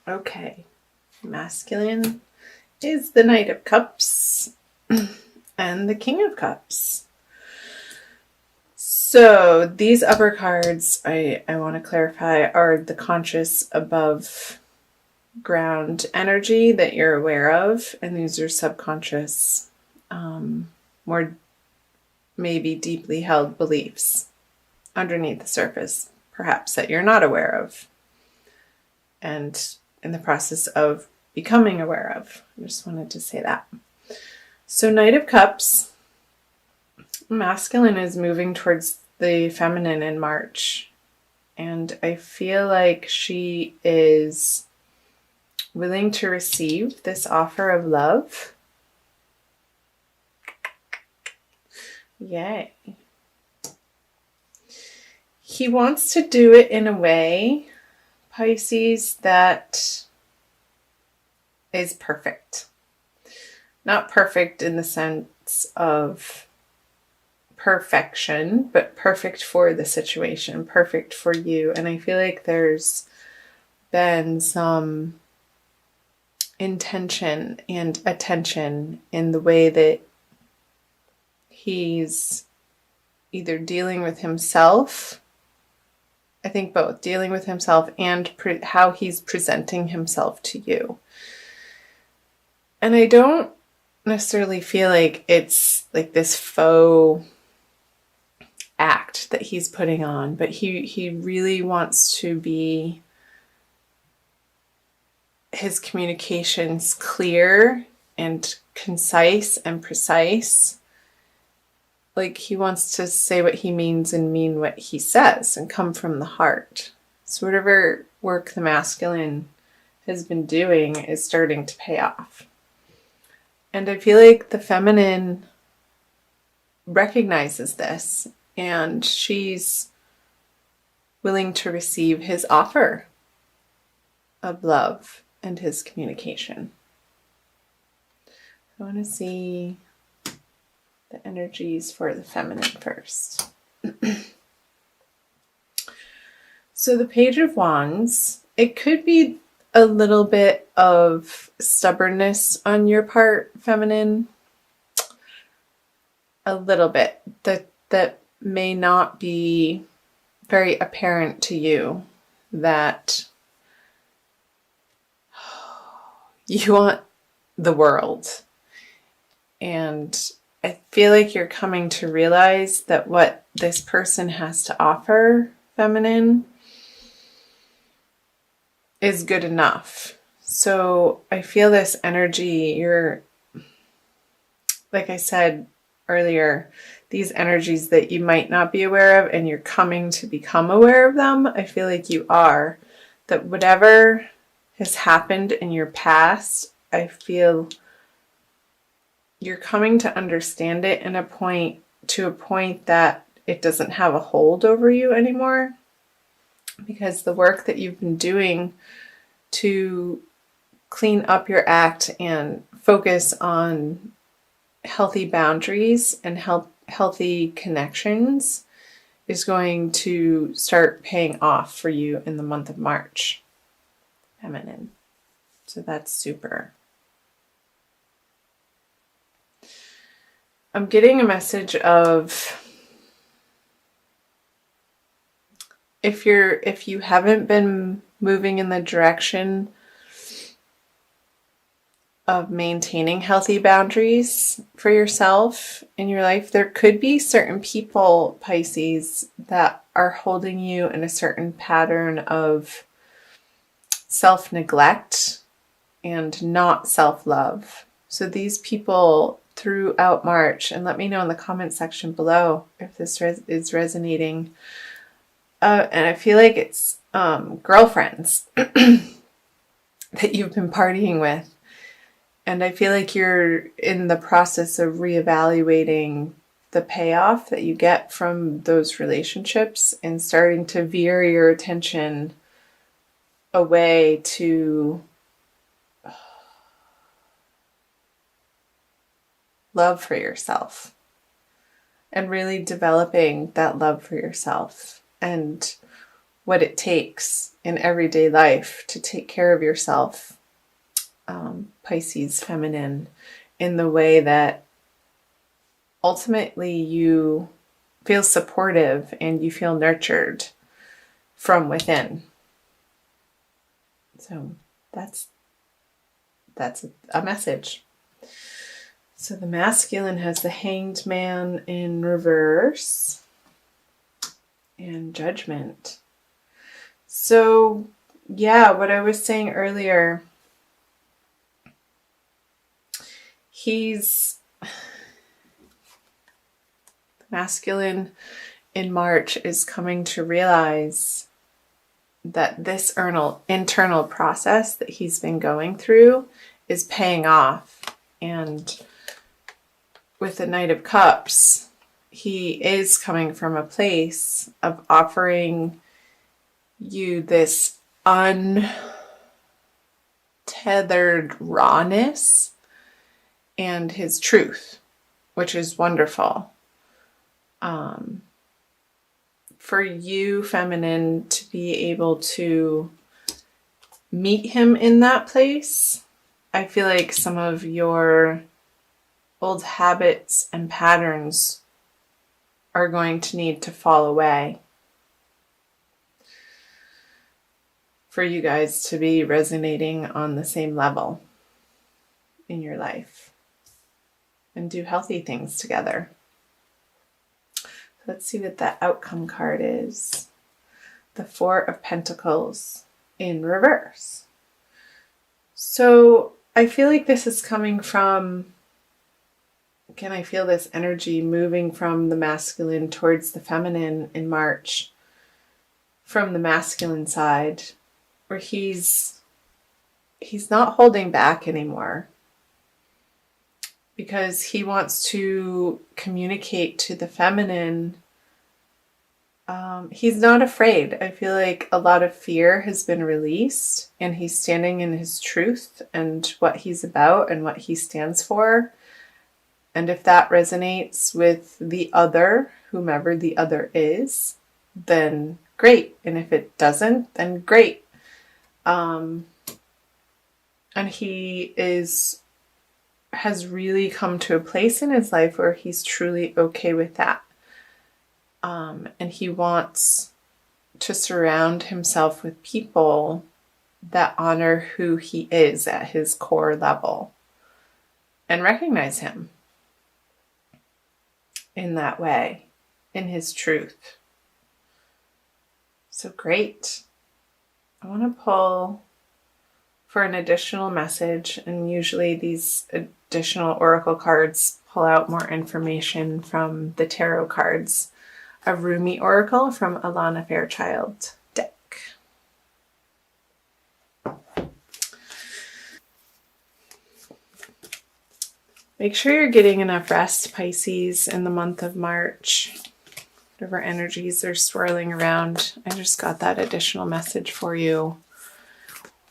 Okay. Masculine is the Knight of Cups and the King of Cups. So these upper cards, I want to clarify, are the conscious above ground energy that you're aware of, and these are subconscious, more maybe deeply held beliefs underneath the surface, perhaps, that you're not aware of and in the process of becoming aware of. I just wanted to say that. So Knight of Cups, masculine is moving towards the feminine in March. And I feel like she is willing to receive this offer of love. Yay. He wants to do it in a way, Pisces, that is perfect. Not perfect in the sense of perfection, but perfect for the situation, perfect for you. And I feel like there's been some intention and attention in the way that he's either dealing with himself, I think both, dealing with himself and how he's presenting himself to you. And I don't necessarily feel like it's like this faux act that he's putting on, but he really wants to be, his communications clear and concise and precise. Like he wants to say what he means and mean what he says and come from the heart. So whatever work the masculine has been doing is starting to pay off. And I feel like the feminine recognizes this, and she's willing to receive his offer of love and his communication. I want to see the energies for the feminine first. So the Page of Wands, it could be a little bit of stubbornness on your part, feminine. A little bit that may not be very apparent to you, that you want the world. And I feel like you're coming to realize that what this person has to offer, feminine, is good enough. So I feel this energy, you're, like I said earlier, these energies that you might not be aware of and you're coming to become aware of them, I feel like you are. That whatever has happened in your past, I feel you're coming to understand it to a point that it doesn't have a hold over you anymore. Because the work that you've been doing to clean up your act and focus on healthy boundaries and healthy connections is going to start paying off for you in the month of March, feminine. So that's super. I'm getting a message of if you haven't been moving in the direction of maintaining healthy boundaries for yourself in your life, there could be certain people, Pisces, that are holding you in a certain pattern of self-neglect and not self-love. So these people throughout March, and let me know in the comment section below if this is resonating. And I feel like it's girlfriends that you've been partying with. And I feel like you're in the process of reevaluating the payoff that you get from those relationships and starting to veer your attention away to love for yourself and really developing that love for yourself and what it takes in everyday life to take care of yourself, Pisces feminine, in the way that ultimately you feel supportive and you feel nurtured from within. So that's a message. So the masculine has the Hanged Man in reverse and Judgment. So yeah, what I was saying earlier, masculine in March is coming to realize that this internal process that he's been going through is paying off. And with the Knight of Cups, he is coming from a place of offering you this untethered rawness and his truth, which is wonderful. For you, feminine, to be able to meet him in that place, I feel like some of your old habits and patterns are going to need to fall away for you guys to be resonating on the same level in your life and do healthy things together. Let's see what that outcome card is. The Four of Pentacles in reverse. So I feel like this is coming from, again, I feel this energy moving from the masculine towards the feminine in March, from the masculine side, where he's not holding back anymore, because he wants to communicate to the feminine. He's not afraid. I feel like a lot of fear has been released, and he's standing in his truth and what he's about and what he stands for. And if that resonates with the other, whomever the other is, then great. And if it doesn't, then great. And he has really come to a place in his life where he's truly okay with that. And he wants to surround himself with people that honor who he is at his core level and recognize him in that way, in his truth. So great. I want to pull for an additional message, and usually these additional oracle cards pull out more information from the tarot cards. A Rumi Oracle from Alana Fairchild deck. Make sure you're getting enough rest, Pisces, in the month of March. Whatever energies are swirling around, I just got that additional message for you.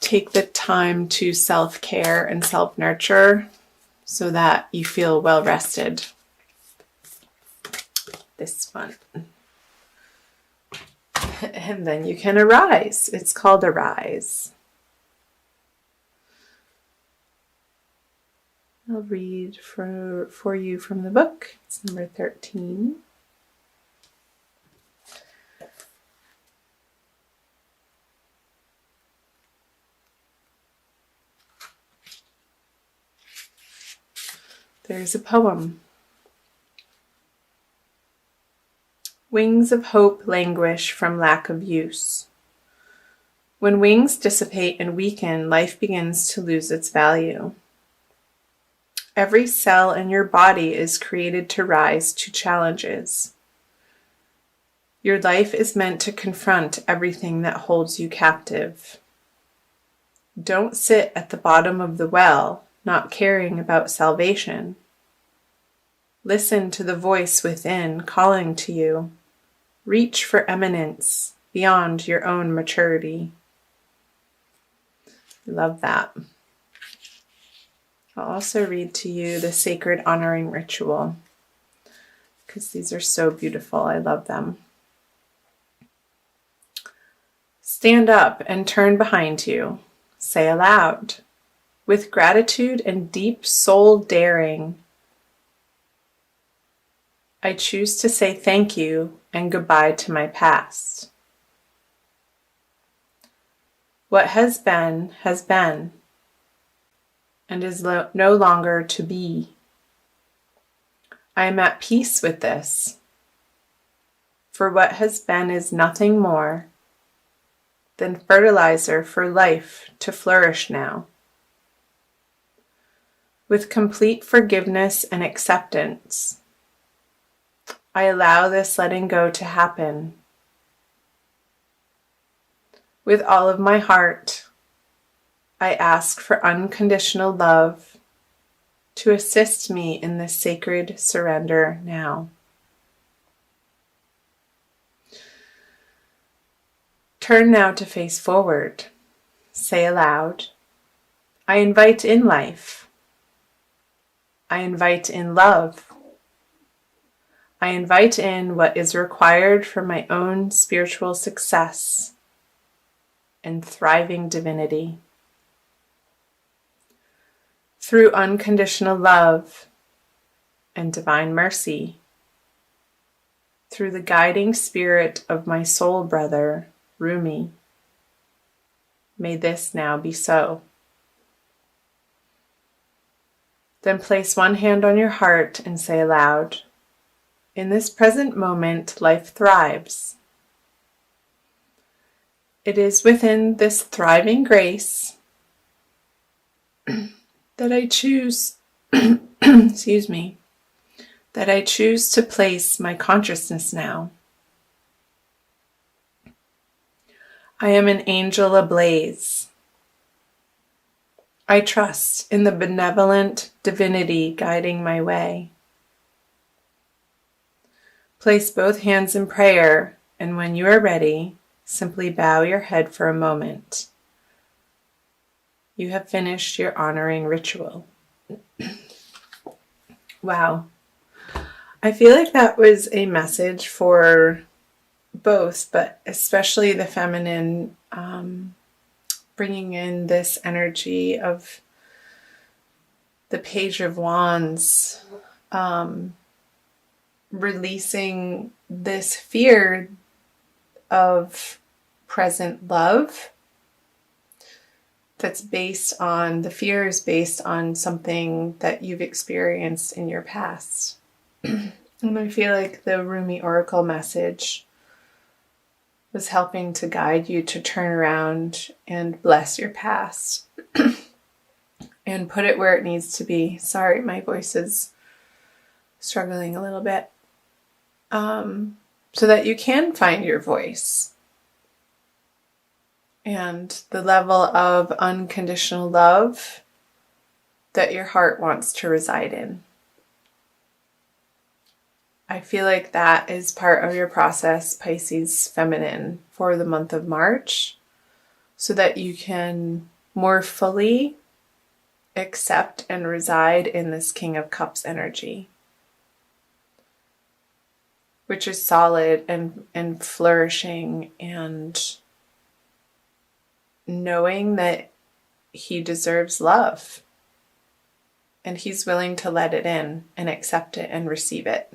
Take the time to self-care and self-nurture so that you feel well rested this month. And then you can arise. It's called Arise. I'll read for you from the book. It's number 13. There's a poem. Wings of hope languish from lack of use. When wings dissipate and weaken, life begins to lose its value. Every cell in your body is created to rise to challenges. Your life is meant to confront everything that holds you captive. Don't sit at the bottom of the well, not caring about salvation. Listen to the voice within calling to you. Reach for eminence beyond your own maturity. Love that. I'll also read to you the Sacred Honoring Ritual, because these are so beautiful. I love them. Stand up and turn behind you. Say aloud, with gratitude and deep soul daring, I choose to say thank you and goodbye to my past. What has been, and is no longer to be. I am at peace with this, for what has been is nothing more than fertilizer for life to flourish now. With complete forgiveness and acceptance, I allow this letting go to happen. With all of my heart, I ask for unconditional love to assist me in this sacred surrender now. Turn now to face forward. Say aloud, I invite in life. I invite in love. I invite in what is required for my own spiritual success and thriving divinity. Through unconditional love and divine mercy, through the guiding spirit of my soul brother, Rumi, may this now be so. Then place one hand on your heart and say aloud, in this present moment, life thrives. It is within this thriving grace that I choose, excuse me, that I choose to place my consciousness now. I am an angel ablaze. I trust in the benevolent divinity guiding my way. Place both hands in prayer, and when you are ready, simply bow your head for a moment. You have finished your honoring ritual. Wow. I feel like that was a message for both, but especially the feminine, bringing in this energy of the Page of Wands, releasing this fear of present love that's based on, the fear is based on something that you've experienced in your past. And I feel like the Rumi Oracle message was helping to guide you to turn around and bless your past and put it where it needs to be. Sorry, my voice is struggling a little bit. So that you can find your voice and the level of unconditional love that your heart wants to reside in. I feel like that is part of your process, Pisces feminine, for the month of March, so that you can more fully accept and reside in this King of Cups energy, which is solid and flourishing, and knowing that he deserves love and he's willing to let it in and accept it and receive it.